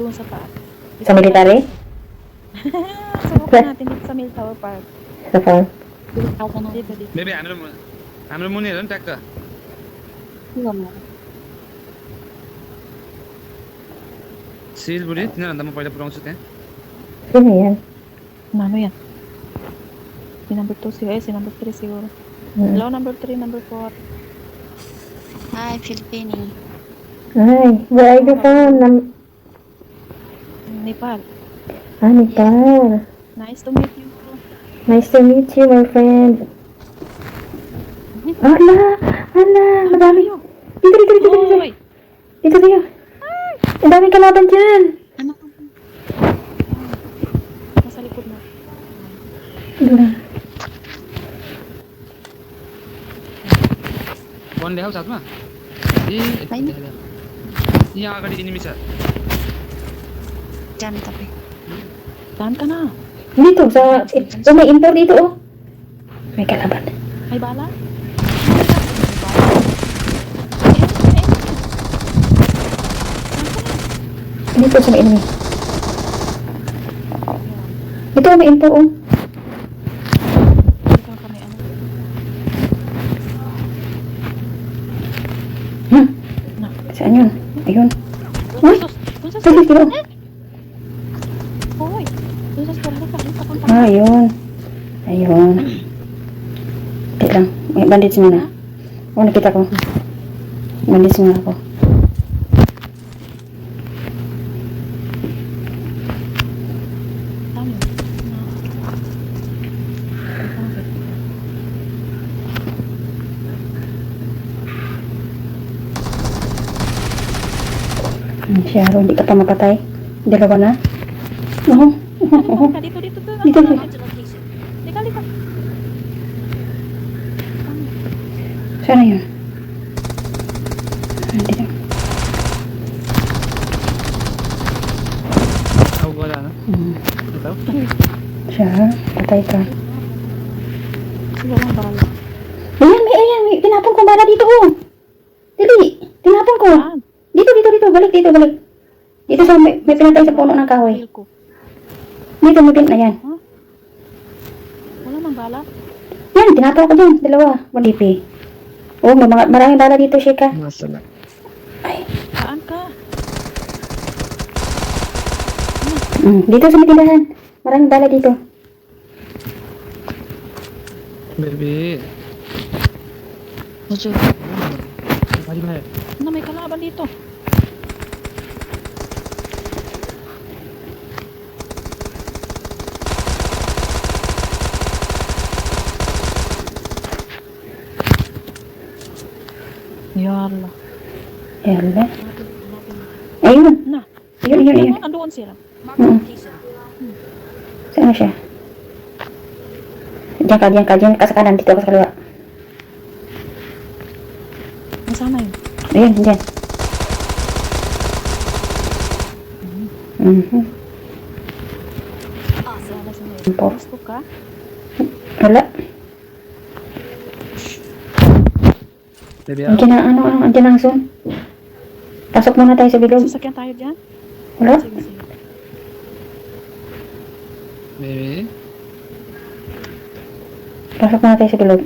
doon sa taas. Sa military? Subukan natin dito sa Mill Tower Park. Sa farm? Dito. Baby हाम्रो मुनि हेर नि ट्याक्क सिरिज बुढी तिनीहरूभन्दा म पहिला पुऱ्याउँछु त्यहाँ Sino yan? Ano yan? Si number 2 siguro. Si number 3 siguro. Hmm. Hello, number 3, number 4. Hi, Filipini. Ay, where are you from? Nepal. Nepal. Nice to meet you. Nice to meet you, my friend. Ala, madami. Dito. Hoy! Dito tayo. Ang daming kalaban dyan. Ano? Nasa likod mo. Dito na. वान देखाउ साथमा होइन। यहाँ अगाडि इनिमी छ Diyan, tabi. Saan ka na? Dito, may import dito, oh. May kalaban. May bala? Dito sa may enemy. Dito, may import, oh. Dito kami ano. Saan yun? Ayun. Uy! Doon sa Dito, dito. Hoy! Doon sa store ka. Doon sa punta. Ayun. Hindi lang. May bandage muna. Oo, nakita ko. Bandage muna ako. Dami. Sharo, hindi ka pa mapatay. Dalawa na. Oo. Dito. Dito. Lika. Saan na yun? Dito. Ako wala na ito Siya, patay ka. Sila lang bala. Ayan, may tinapon ko bala dito, oh. Dili, tinapon ko. Saan? Dito, balik. Dito sa, may pinatay sa puno ng kahoy. Feel ko. Dito, ayan. Wala mang bala. Yan, tinapon ko dyan, dalawa. 1 DP. Oh, maraming bala dito, Shika. masala Ay. Saan ka? Dito sa may tindahan. Maraming bala dito. Baby Medyo. अगाडि भयो Ano, may kalaban dito. Yalla. Yala. Ayun. Na. Ayun. Andoon sila. Saan na siya? Diyan ka sa kanan. Dito ako sa kaliwa. Nasaan na yun? Ayun, dyan. Wala sa ngayon. Po. Gusto ka? Wala. Baby Andiyan na, andiyan ang zone. Pasok muna tayo sa bilog. Sasakyan tayo dyan? Wala? Sige. Baby Pasok muna tayo sa bilog.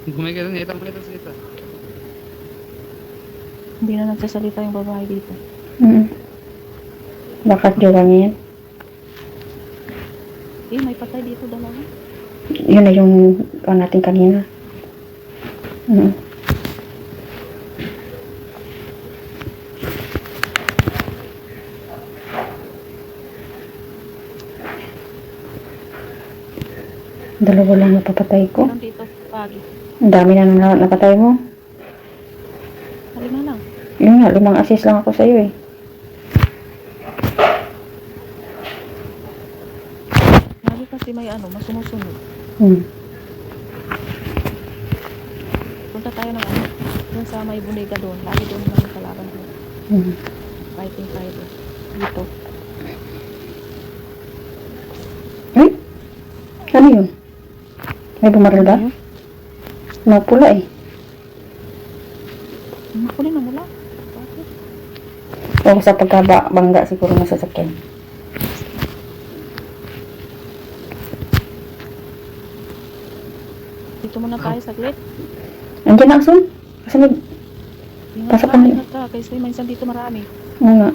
घुमेको हेर नि यता मलाई त यता Hindi na nagsasalita yung babae dito. Bakit jowa niya yan? May patay dito dalawa. Yun na yung natin kanina. Dalawa lang napapatay ko. Nandito, pagi. Ang dami na nang napatay mo. Halima lang. Yun nga, 5 assist lang ako sa'yo eh. Lagi kasi may masumusunod. Punta tayo ng doon sa may buniga doon. Lagi doon lang kalaban doon. Fighting. Dito. Ay? Ano yun? May bumaril ba? Ano yun? Napula eh. Nakuli na mula. Bakit? O sa pagkabangga siguro ng sasakyan. Dito muna tayo saglit. Andiyan na asun. Kasi may... Ingat Pasok ka, kami. ingat ka. Kasi minsan dito marami. Ano nga.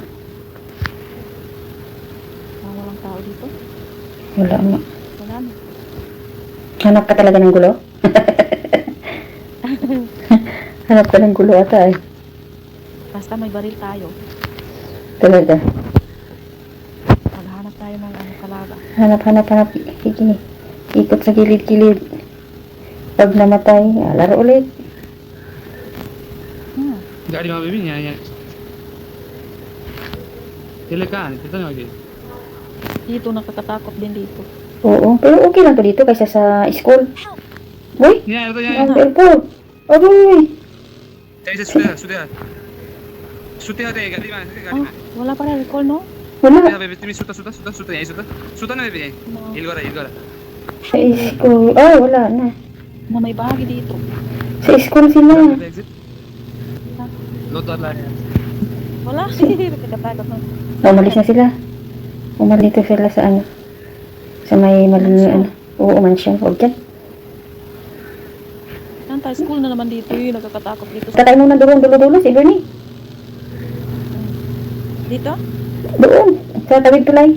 Walang tao dito. Wala nga. Wala na. Hanap ka talaga ng gulo? Hanap ka ng gulo ata eh. Basta may baril tayo. Talaga. Maghanap tayo ng ano, kalaga. Hanap. Sige. Ikot sa gilid-gilid. Pag namatay, laro ulit. गाड़ी वहाँ पे भी यहाँ ये कहाँ है कितना आगे Dito nakakatakot din dito. Oo, pero okay lang to dito kaysa sa school. Uy, यहाँ तो ang यहाँ airport. Aroy. ऐसे सुते हैं गाड़ी में Oh, wala pa rin recall, no? Wala. तिमी सुता यही सुता ना बेबी यही No. हिल गरा Sa school. Ay, wala na. Na may bahagi dito. Sa school sila. Exit लो तो ला Wala. Nakakatakot na. Umalis na sila. Umalis na sila sa ano. Sa may ano. Oo, mansion. Huwag dyan. Yan tayo, school na naman dito eh. Nakakatakot dito. Tatay mo na doon, dulo-dulo, si Bernie. Dito? Doon, sa tawid tulay.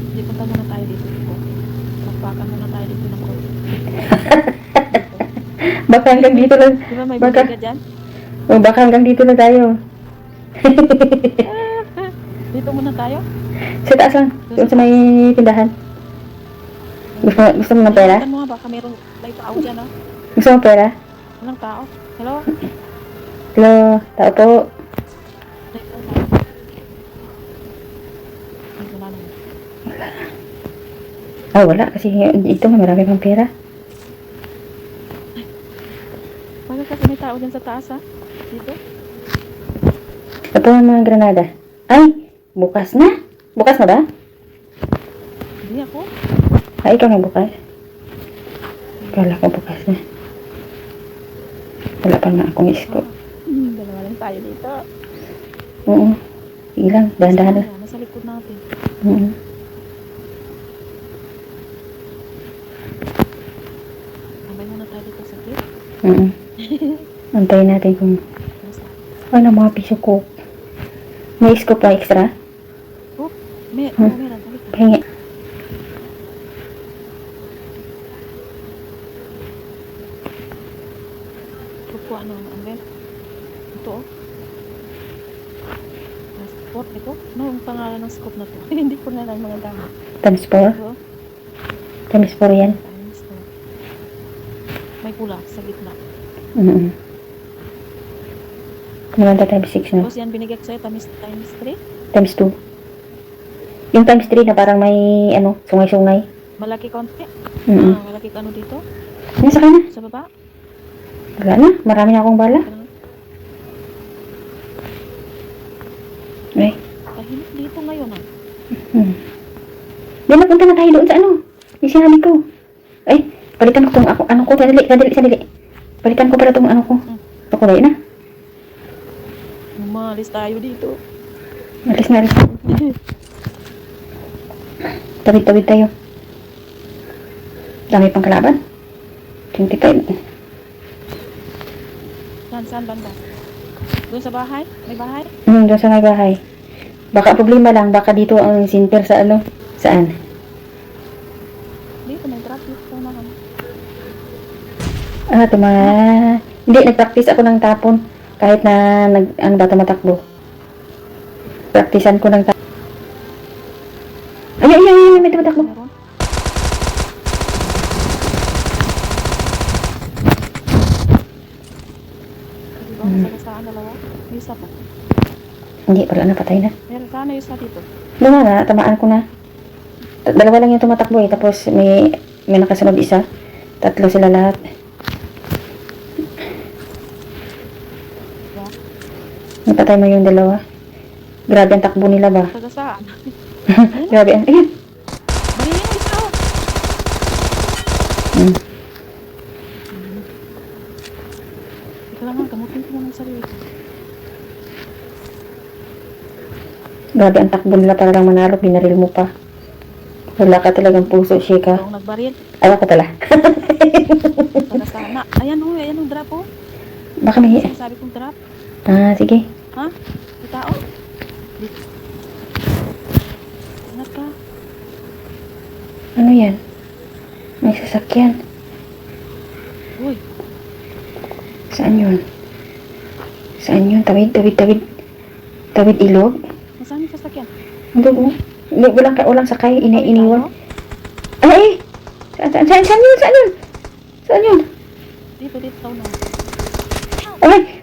Hindi, punta muna tayo dito. Magpakan muna tayo dito ng konti. Baka hanggang dito lang. Di ba may Baka, buliga dyan? o baka hanggang dito lang tayo. Dito muna tayo? Sa taas lang, doon sa may tindahan. Gusto mo ng pera? Tingnan mo nga, baka meron may tao dyan, oh. Gusto mo pera? Walang tao. Hello? Hello, tao po. Ay, wala naman. Wala kasi ito marami pang pera. Baka kasi may tao dyan sa taas, ha? Dito? Ito ang mga granada. Ay, bukas na. Bukas na ba? Hindi ako. Ay, ikaw na bukas. Kala ko bukas na. Wala pa nga akong isko. Dalawa lang tayo dito. Oo. Sige lang, dahan-dahan lang. Nasa likod natin. Oo. Tambay muna tayo dito sa clip. Oo. Antayin natin kung Basta. ano mga piso ko. May isko pa extra? Oh, meron. Halika. Pahingi. Ito ano, Ben? Ito, oh. Sport, ito? No, ang pangalan ng scope na to. Hindi ko na lang mga gamit. Times 4? Ito, Times 4 yan? times to. May pula sa gitna. Maganda times 6 na. Tapos yan binigay ko sa'yo, times 3. Times 2. Yung times 3 na parang may ano, sungay-sungay. Malaki konti. Mm. Malaki ka ano dito. Nasa ka na. Sa baba. Wala na. Marami na akong bala. Ay. Tahimik dito ngayon, ah. Di napunta na tayo doon sa ano. Yung sinabi ko. Ay, palitan ko tong ano ko. Sandali. Palitan ko para tong ano ko. Ito ko na. Umalis tayo dito. Alis na. Tawid tayo. Dami pang kalaban. 25. Saan banda? Doon sa bahay? May bahay? Doon sa may bahay. Baka problema lang. Baka dito ang center sa ano. Saan? Dito, may drop dito naman. Hindi, nag-practice ako ng tapon. Kahit na ano ba tumatakbo. Practicean ko ng tapon. Ay, may tumatakbo. Meron? Di ba? Sagasaan dalawa? Yung isa pa. Hindi, pala napatay na. Meron sana yung isa dito. Na, tamaan ko na. Dalawa lang yung tumatakbo eh. Tapos may nakasunod isa. 3 sila lahat. Diba? Napatay mo yung dalawa. Grabe ang takbo nila ba? Sagasaan. Grabe ang... Ayun! Bali yung isa. Ikaw lang, gamutin ko muna ang sarili ko. Grabe ang takbo nila para lang manalo. Binaril mo pa. Wala ka talagang puso, Shika. Ikaw ang nagbaril. Ayaw ko pala. Para sa na. Ayan yung drop oh. Baka may... Sabi kong drop. Ah, sige. Ha? May tao? Dito. Ingat ka. Ano yan? May sasakyan. Uy, Saan yun? Saan yun? Tawid ilog? nasaan yung sasakyan? Hindi, walang sakay. Iniwan. Ay! Saan yun? Saan yun? Dito, tao na. Ay!